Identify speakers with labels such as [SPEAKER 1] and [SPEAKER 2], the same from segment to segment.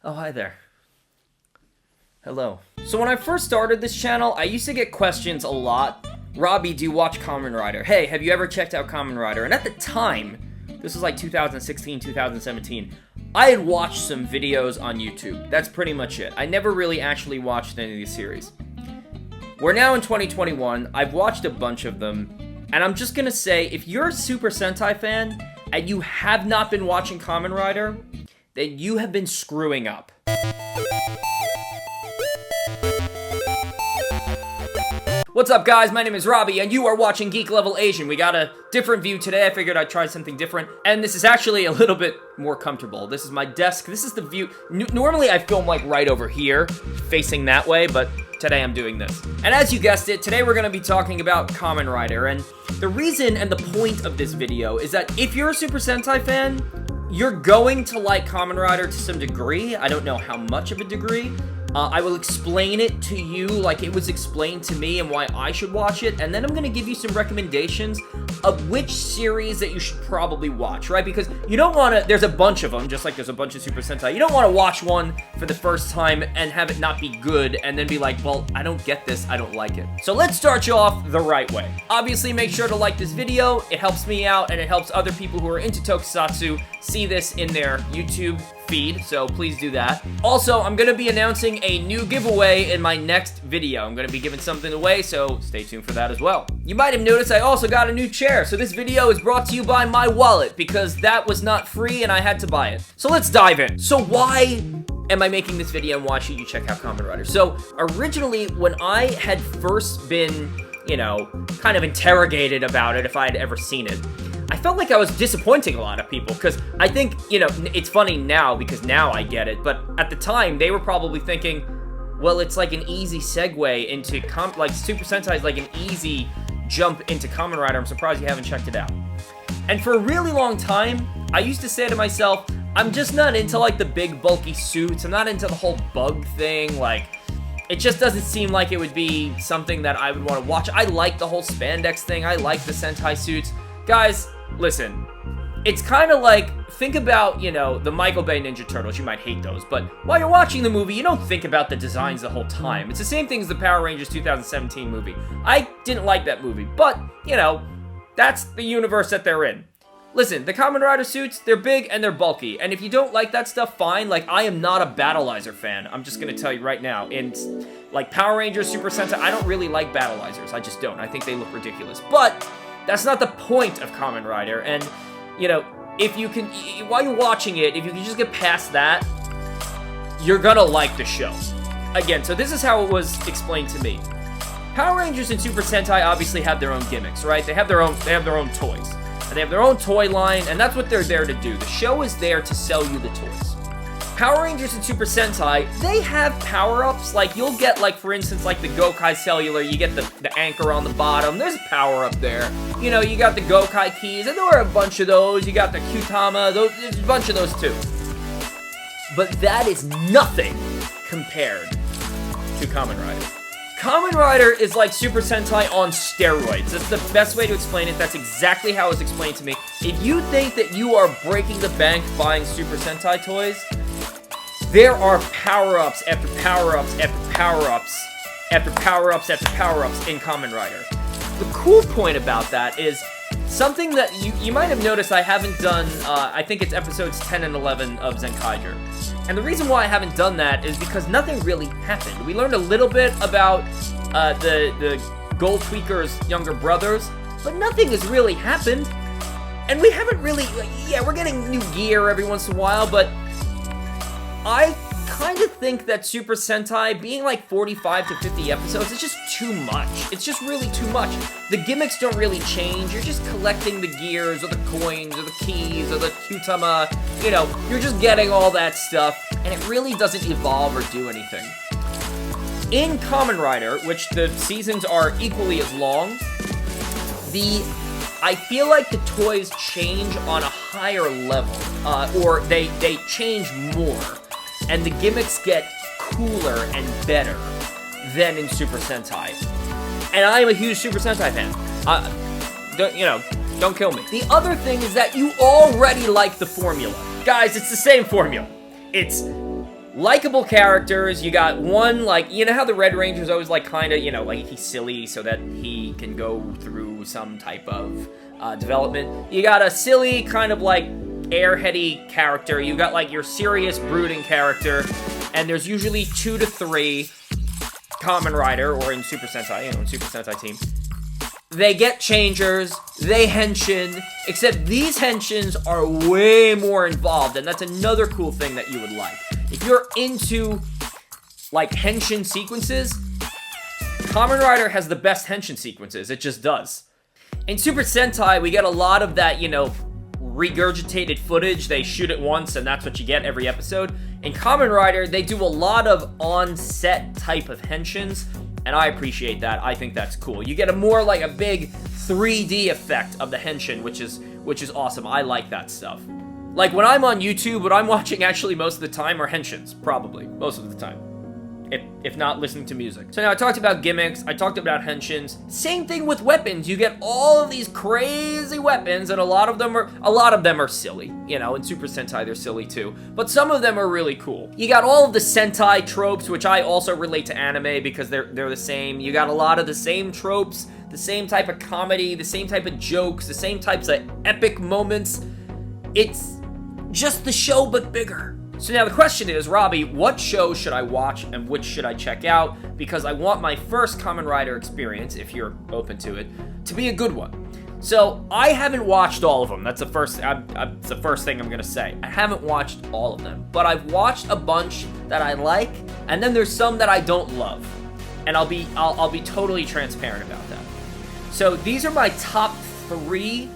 [SPEAKER 1] Oh, hi there. Hello. So when I first started this channel, I used to get questions a lot. Robbie, do you watch Kamen Rider? Hey, have you ever checked out Kamen Rider? And at the time, this was like 2016, 2017, I had watched some videos on YouTube. That's pretty much it. I never really actually watched any of these series. We're now in 2021, I've watched a bunch of them, and I'm just gonna say, if you're a Super Sentai fan, and you have not been watching Kamen Rider, then you have been screwing up. What's up, guys? My name is Robbie, and you are watching Geek Level Asian. We got a different view today. I figured I'd try something different, and this is actually a little bit more comfortable. This is my desk. This is the view. Normally, I film like right over here, facing that way, but today I'm doing this. And as you guessed it, today we're going to be talking about Kamen Rider, and the reason and the point of this video is that if you're a Super Sentai fan, you're going to like Kamen Rider to some degree. I don't know how much of a degree. I will explain it to you like it was explained to me and why I should watch it, and then I'm going to give you some recommendations of which series that you should probably watch, right? Because you don't want to, there's a bunch of them, just like there's a bunch of Super Sentai. You don't want to watch one for the first time and have it not be good, and then be like, well, I don't get this, I don't like it. So let's start you off the right way. Obviously, make sure to like this video. It helps me out, and it helps other people who are into tokusatsu see this in their YouTube feed, so please do that. Also, I'm gonna be announcing a new giveaway in my next video. I'm gonna be giving something away, so stay tuned for that as well. You might have noticed I also got a new chair, so this video is brought to you by my wallet, because that was not free and I had to buy it. So let's dive in. So why am I making this video, and why should you check out Kamen Rider? So originally, when I had first been, you know, kind of interrogated about it, if I had ever seen it, I felt like I was disappointing a lot of people, because I think, you know, it's funny now because now I get it, but at the time, they were probably thinking, well, it's like an easy segue into, like, Super Sentai is like an easy jump into Kamen Rider. I'm surprised you haven't checked it out. And for a really long time, I used to say to myself, I'm just not into, like, the big bulky suits. I'm not into the whole bug thing, like, it just doesn't seem like it would be something that I would want to watch. I like the whole spandex thing. I like the Sentai suits. Guys, listen, it's kind of like, think about, you know, the Michael Bay Ninja Turtles. You might hate those, but while you're watching the movie, you don't think about the designs the whole time. It's the same thing as the Power Rangers 2017 movie. I didn't like that movie, but, you know, that's the universe that they're in. Listen, the Kamen Rider suits, they're big and they're bulky, and if you don't like that stuff, fine. Like, I am not a Battleizer fan. I'm just gonna tell you right now. And, like, Power Rangers, Super Sentai, I don't really like Battleizers. I just don't. I think they look ridiculous. But that's not the point of Kamen Rider, and, you know, if you can, while you're watching it, if you can just get past that, you're gonna like the show. Again, so this is how it was explained to me. Power Rangers and Super Sentai obviously have their own gimmicks, right? They have their own toys. And they have their own toy line, and that's what they're there to do. The show is there to sell you the toys. Power Rangers and Super Sentai, they have power-ups. Like, you'll get, like, for instance, like the Gokai Cellular, you get the anchor on the bottom. There's a power-up there. You know, you got the Gokai keys, and there are a bunch of those. You got the Kyutama, there's a bunch of those too. But that is nothing compared to Kamen Rider. Kamen Rider is like Super Sentai on steroids. That's the best way to explain it. That's exactly how it was explained to me. If you think that you are breaking the bank buying Super Sentai toys, there are power-ups after power-ups after power-ups after power-ups after power-ups in Kamen Rider. The cool point about that is something that you might have noticed I haven't done, I think it's episodes 10 and 11 of Zenkaiger. And the reason why I haven't done that is because nothing really happened. We learned a little bit about the Gold Tweaker's younger brothers, but nothing has really happened. And we haven't really, yeah, we're getting new gear every once in a while, but I kind of think that Super Sentai being like 45 to 50 episodes is just too much. It's just really too much. The gimmicks don't really change. You're just collecting the gears or the coins or the keys or the Kyutama. You know, you're just getting all that stuff, and it really doesn't evolve or do anything. In Kamen Rider, which the seasons are equally as long, I feel like the toys change on a higher level, or they change more. And the gimmicks get cooler and better than in Super Sentai. And I am a huge Super Sentai fan. Don't kill me. The other thing is that you already like the formula. Guys, it's the same formula. It's likable characters. You got one, like, you know how the Red Ranger's always, like, kind of, you know, like, he's silly so that he can go through some type of development. You got a silly, kind of, like, airheady character. You got, like, your serious, brooding character. And there's usually 2 to 3 Kamen Rider, or in Super Sentai, you know, in Super Sentai team. They get changers, they henshin, except these henshins are way more involved, and that's another cool thing that you would like. If you're into, like, henshin sequences, Kamen Rider has the best henshin sequences. It just does. In Super Sentai, we get a lot of that, you know, regurgitated footage. They shoot it once, and that's what you get every episode. In Kamen Rider, they do a lot of on-set type of henshins, and I appreciate that. I think that's cool. You get a more, like, a big 3D effect of the henshin, which is awesome. I like that stuff. Like, when I'm on YouTube, what I'm watching actually most of the time are henshins, probably, most of the time. If not listening to music. So now I talked about gimmicks, I talked about henshins. Same thing with weapons. You get all of these crazy weapons, and a lot of them are silly. You know, in Super Sentai they're silly too. But some of them are really cool. You got all of the Sentai tropes, which I also relate to anime because they're the same. You got a lot of the same tropes, the same type of comedy, the same type of jokes, the same types of epic moments. It's just the show but bigger. So now the question is, Robbie, what show should I watch and which should I check out? Because I want my first Kamen Rider experience, if you're open to it, to be a good one. So I haven't watched all of them. That's the first thing I'm gonna say. I haven't watched all of them, but I've watched a bunch that I like, and then there's some that I don't love. And I'll be totally transparent about that. So these are my top 3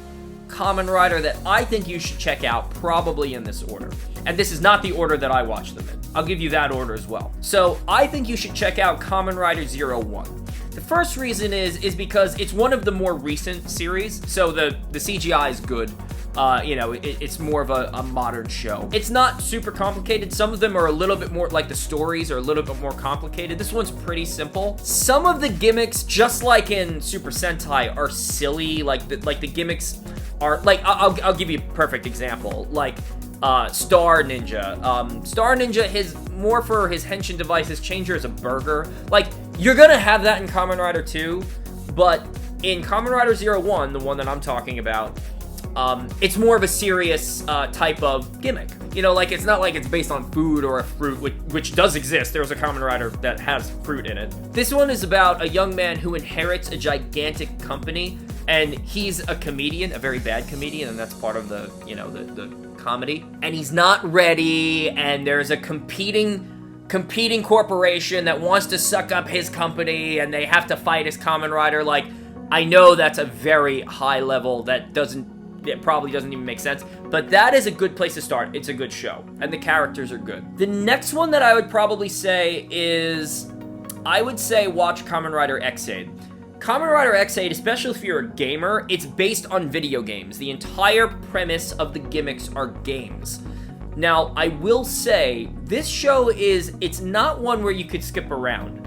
[SPEAKER 1] Kamen Rider that I think you should check out, probably in this order. And this is not the order that I watched them in. I'll give you that order as well. So I think you should check out Kamen Rider 01. The first reason is because it's one of the more recent series, so the CGI is good. You know, it's more of a modern show. It's not super complicated. Some of them are a little bit more, like the stories are a little bit more complicated. This one's pretty simple. Some of the gimmicks, just like in Super Sentai, are silly. Like the gimmicks are, like, I'll give you a perfect example. Like, Star Ninja. Star Ninja, his henshin device, his changer is a burger. Like, you're gonna have that in Kamen Rider 2, but in Kamen Rider 01, the one that I'm talking about, it's more of a serious type of gimmick. You know, like, it's not like it's based on food or a fruit, which does exist. There's a Kamen Rider that has fruit in it. This one is about a young man who inherits a gigantic company, and he's a comedian, a very bad comedian, and that's part of the, you know, the comedy. And he's not ready, and there's a competing corporation that wants to suck up his company, and they have to fight his Kamen Rider. Like, I know that's a very high level that it probably doesn't even make sense, but that is a good place to start. It's a good show, and the characters are good. The next one that I would probably say is, I would say watch Kamen Rider X8. Kamen Rider X8, especially if you're a gamer, it's based on video games. The entire premise of the gimmicks are games. Now, I will say, this show it's not one where you could skip around.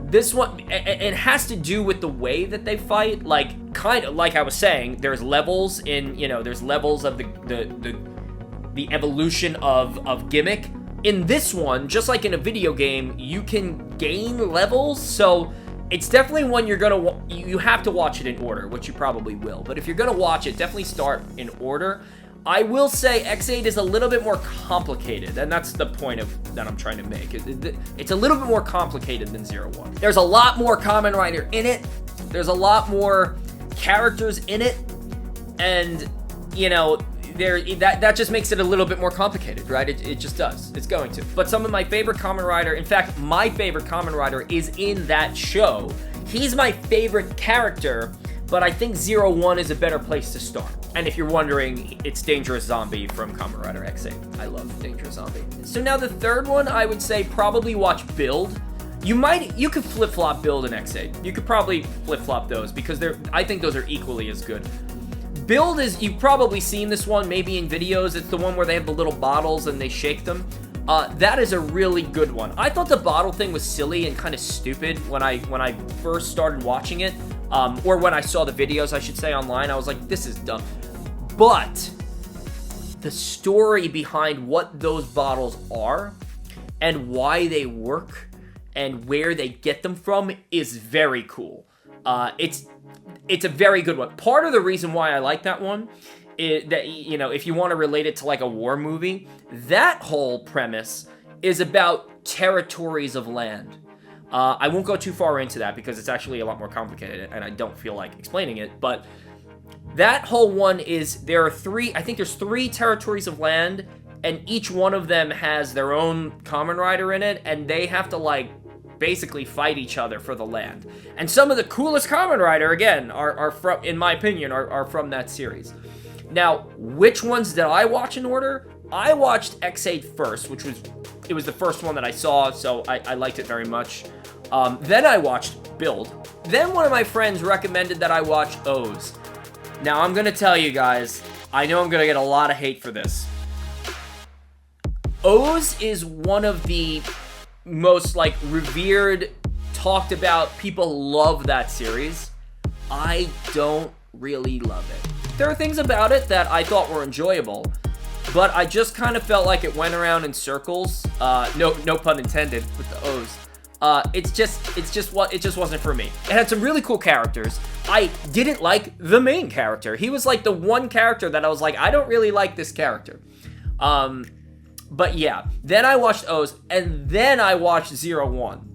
[SPEAKER 1] This one, it has to do with the way that they fight. Like, kind of, like I was saying, there's levels there's levels of the evolution of gimmick. In this one, just like in a video game, you can gain levels, so it's definitely one you have to watch it in order, which you probably will. But if you're gonna watch it, definitely start in order. I will say X8 is a little bit more complicated, and that's the point that I'm trying to make. It's a little bit more complicated than 01. There's a lot more Kamen Rider in it. There's a lot more characters in it, and, you know, that just makes it a little bit more complicated, right? It just does. It's going to. But some of my favorite Kamen Rider, in fact, my favorite Kamen Rider is in that show. He's my favorite character, but I think 01 is a better place to start. And if you're wondering, it's Dangerous Zombie from Kamen Rider X8. I love Dangerous Zombie. So now the third one, I would say probably watch Build. You could flip-flop Build and X8. You could probably flip-flop those because I think those are equally as good. Build you've probably seen this one, maybe in videos. It's the one where they have the little bottles and they shake them. That is a really good one. I thought the bottle thing was silly and kind of stupid when I first started watching it, or when I saw the videos, I should say, online. I was like, this is dumb. But the story behind what those bottles are and why they work and where they get them from is very cool. It's a very good one. Part of the reason why I like that one is that, you know, if you want to relate it to like a war movie, that whole premise is about territories of land. I won't go too far into that because it's actually a lot more complicated and I don't feel like explaining it, but that whole one is, I think there's 3 territories of land, and each one of them has their own Kamen Rider in it, and they have to, like, basically fight each other for the land. And some of the coolest Kamen Rider, again, are from, in my opinion, are from that series. Now, which ones did I watch in order? I watched X8 first, it was the first one that I saw, so I liked it very much. Then I watched Build. Then one of my friends recommended that I watch O's. Now, I'm gonna tell you guys, I know I'm gonna get a lot of hate for this. O's is one of the most, like, revered, talked about, people love that series. I don't really love it. There are things about it that I thought were enjoyable, but I just kind of felt like it went around in circles. No pun intended with the O's. It just wasn't for me. It had some really cool characters. I didn't like the main character. He was like the one character that I was like, I don't really like this character. But yeah, then I watched O's, and then I watched 01.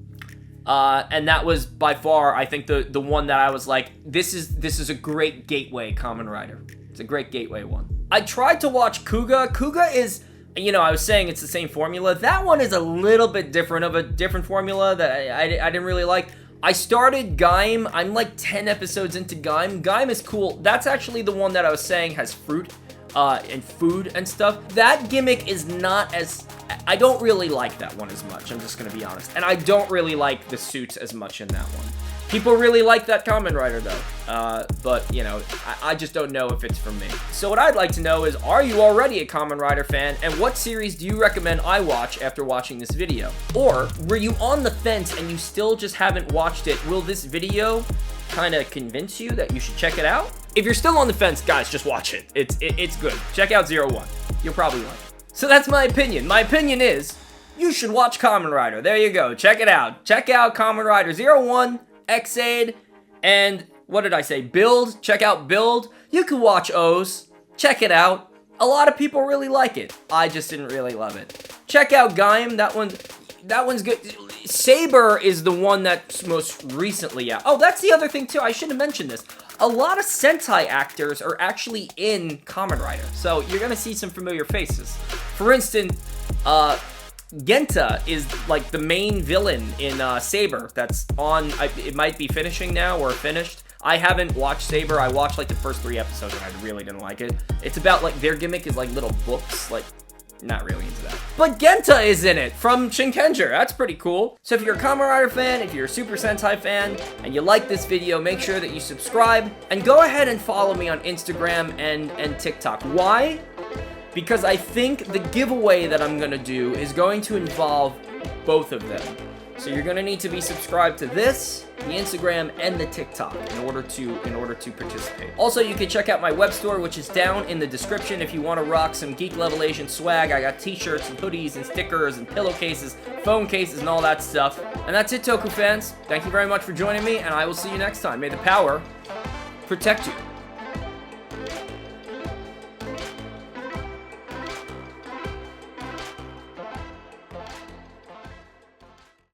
[SPEAKER 1] And that was by far, I think, the one that I was like, this is a great gateway Kamen Rider. It's a great gateway one. I tried to watch Kuga. Kuga is, you know, I was saying it's the same formula. That one is a little bit different, of a different formula that I didn't really like. I started Gaim. I'm like 10 episodes into Gaim. Gaim is cool. That's actually the one that I was saying has fruit and food and stuff. That gimmick is not as... I don't really like that one as much. I'm just going to be honest. And I don't really like the suits as much in that one. People really like that Kamen Rider, though. But, you know, I just don't know if it's for me. So what I'd like to know is, are you already a Kamen Rider fan? And what series do you recommend I watch after watching this video? Or, were you on the fence and you still just haven't watched it? Will this video kind of convince you that you should check it out? If you're still on the fence, guys, just watch it. It's good. Check out 01. You'll probably like it. So that's my opinion. My opinion is, you should watch Kamen Rider. There you go. Check it out. Check out Kamen Rider 01. X8, and what did I say? Build. Check out Build. You can watch O's. Check it out. A lot of people really like it. I just didn't really love it. Check out Gaim. That one's good. Saber is the one that's most recently out. Oh, that's the other thing too. I should have mentioned this. A lot of Sentai actors are actually in Kamen Rider, so you're gonna see some familiar faces. For instance, Genta is like the main villain in Saber that's on, it might be finishing now or finished. I haven't watched Saber. I watched like the first 3 episodes and I really didn't like it. It's about like, their gimmick is like little books, like not really into that. But Genta is in it from Shinkenger. That's pretty cool. So if you're a Kamen Rider fan, if you're a Super Sentai fan, and you like this video, make sure that you subscribe and go ahead and follow me on Instagram and TikTok. Why? Because I think the giveaway that I'm gonna do is going to involve both of them. So you're gonna need to be subscribed to this, the Instagram, and the TikTok in order to participate. Also, you can check out my web store, which is down in the description if you want to rock some Geek Level Asian swag. I got t-shirts and hoodies and stickers and pillowcases, phone cases, and all that stuff. And that's it, Toku fans. Thank you very much for joining me, and I will see you next time. May the power protect you.